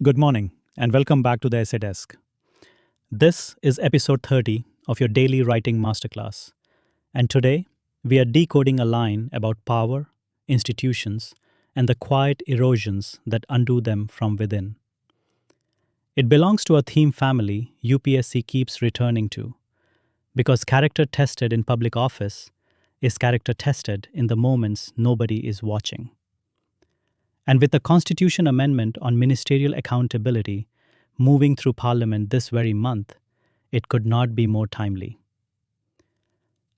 Good morning, and welcome back to the Essay Desk. This is episode 30 of your daily writing masterclass, and today we are decoding a line about power, institutions, and the quiet erosions that undo them from within. It belongs to a theme family UPSC keeps returning to, because character tested in public office is character tested in the moments nobody is watching. And with the Constitution Amendment on ministerial accountability moving through Parliament this very month, it could not be more timely.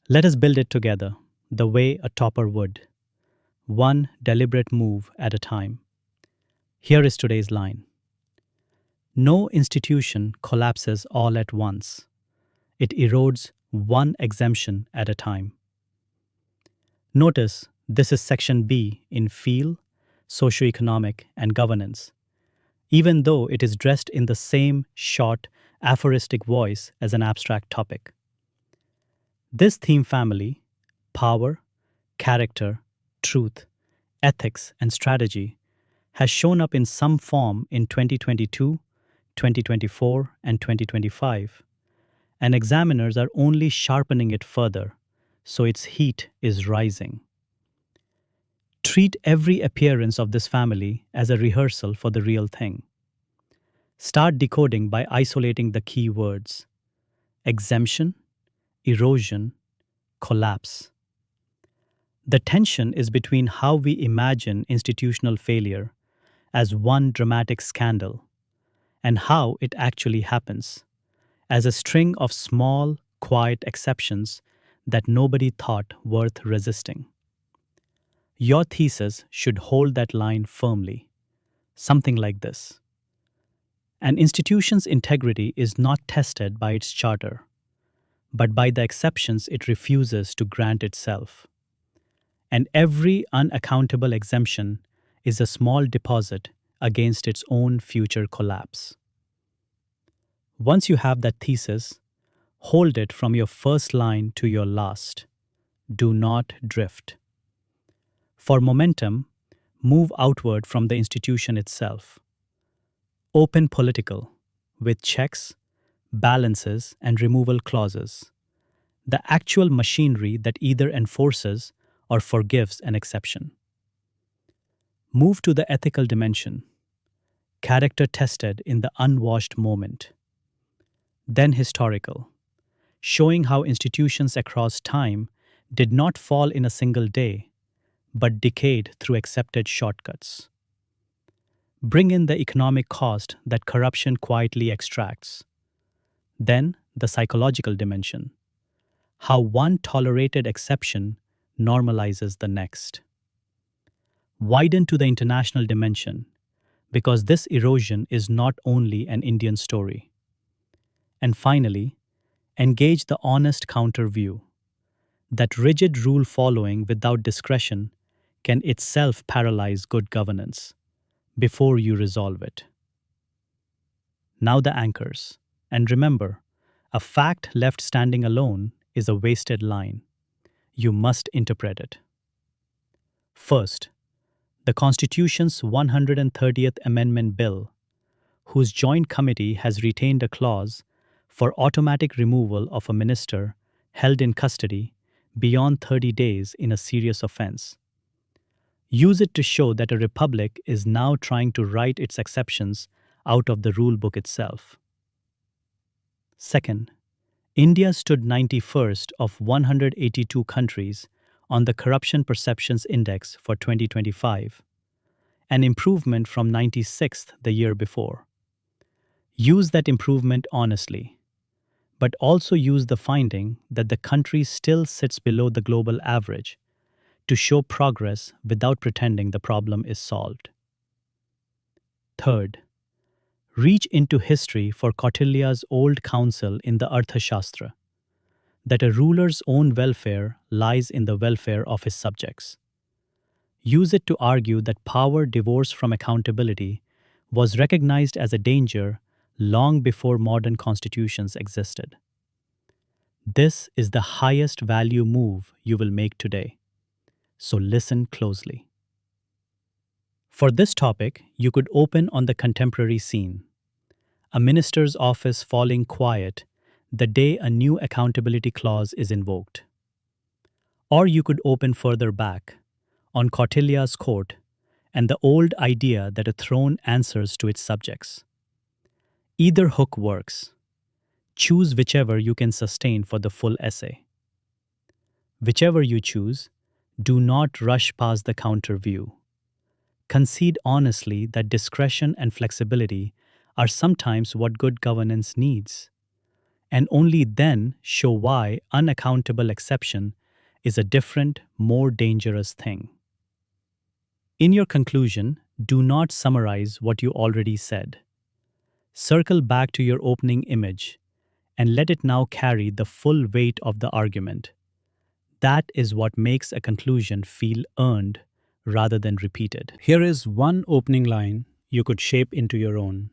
Let us build it together, the way a topper would, one deliberate move at a time. Here is today's line. No institution collapses all at once. It erodes one exemption at a time. Notice this is section B in Feel, Socioeconomic, and Governance, even though it is dressed in the same short, aphoristic voice as an abstract topic. This theme family, power, character, truth, ethics, and strategy, has shown up in some form in 2022, 2024, and 2025, and examiners are only sharpening it further, so its heat is rising. Treat every appearance of this family as a rehearsal for the real thing. Start decoding by isolating the key words: exemption, erosion, collapse. The tension is between how we imagine institutional failure as one dramatic scandal and how it actually happens, as a string of small, quiet exceptions that nobody thought worth resisting. Your thesis should hold that line firmly, something like this. An institution's integrity is not tested by its charter, but by the exceptions it refuses to grant itself. And every unaccountable exemption is a small deposit against its own future collapse. Once you have that thesis, hold it from your first line to your last. Do not drift. For momentum, move outward from the institution itself. Open political, with checks, balances, and removal clauses. The actual machinery that either enforces or forgives an exception. Move to the ethical dimension. Character tested in the unwashed moment. Then historical, showing how institutions across time did not fall in a single day, but decayed through accepted shortcuts. Bring in the economic cost that corruption quietly extracts. Then the psychological dimension, how one tolerated exception normalizes the next. Widen to the international dimension, because this erosion is not only an Indian story. And finally, engage the honest counter view, that rigid rule following without discretion can itself paralyze good governance before you resolve it. Now the anchors. And remember, a fact left standing alone is a wasted line. You must interpret it. First, the Constitution's 130th Amendment Bill, whose Joint Committee has retained a clause for automatic removal of a minister held in custody beyond 30 days in a serious offense. Use it to show that a republic is now trying to write its exceptions out of the rule book itself. Second, India stood 91st of 182 countries on the Corruption Perceptions Index for 2025, an improvement from 96th the year before. Use that improvement honestly, but also use the finding that the country still sits below the global average to show progress without pretending the problem is solved. Third, reach into history for Kautilya's old counsel in the Arthashastra, that a ruler's own welfare lies in the welfare of his subjects. Use it to argue that power divorced from accountability was recognized as a danger long before modern constitutions existed. This is the highest value move you will make today. So listen closely. For this topic, you could open on the contemporary scene, a minister's office falling quiet the day a new accountability clause is invoked. Or you could open further back, on Kautilia's court, and the old idea that a throne answers to its subjects. Either hook works. Choose whichever you can sustain for the full essay. Whichever you choose, do not rush past the counter view. Concede honestly that discretion and flexibility are sometimes what good governance needs, and only then show why unaccountable exception is a different, more dangerous thing. In your conclusion, do not summarize what you already said. Circle back to your opening image and let it now carry the full weight of the argument. That is what makes a conclusion feel earned rather than repeated. Here is one opening line you could shape into your own.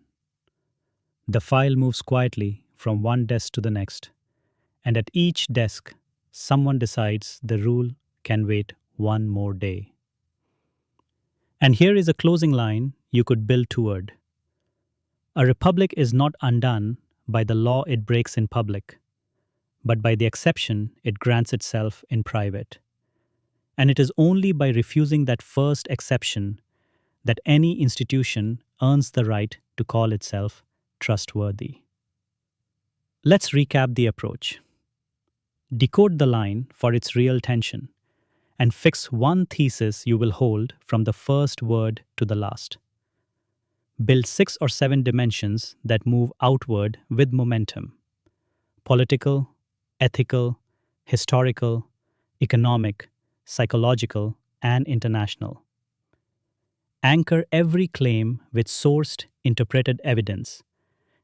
The file moves quietly from one desk to the next, and at each desk, someone decides the rule can wait one more day. And here is a closing line you could build toward. A republic is not undone by the law it breaks in public, but by the exception it grants itself in private. And it is only by refusing that first exception that any institution earns the right to call itself trustworthy. Let's recap the approach. Decode the line for its real tension, and fix one thesis you will hold from the first word to the last. Build 6 or 7 dimensions that move outward with momentum: political, ethical, historical, economic, psychological, and international. Anchor every claim with sourced, interpreted evidence,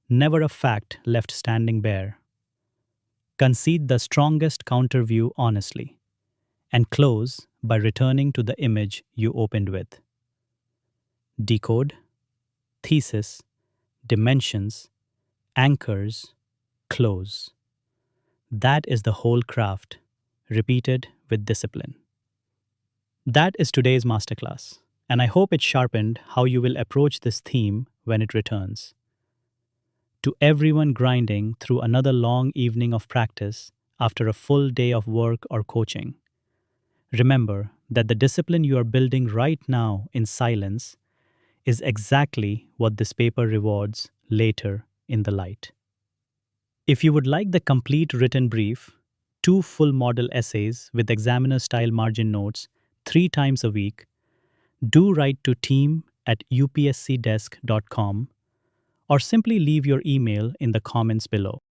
never a fact left standing bare. Concede the strongest counterview honestly, and close by returning to the image you opened with. Decode, thesis, dimensions, anchors, close. That is the whole craft, repeated with discipline. That is today's masterclass, and I hope it sharpened how you will approach this theme when it returns. To everyone grinding through another long evening of practice after a full day of work or coaching, remember that the discipline you are building right now in silence is exactly what this paper rewards later in the light. If you would like the complete written brief, 2 full model essays with examiner-style margin notes 3 times a week, do write to team@upscdesk.com or simply leave your email in the comments below.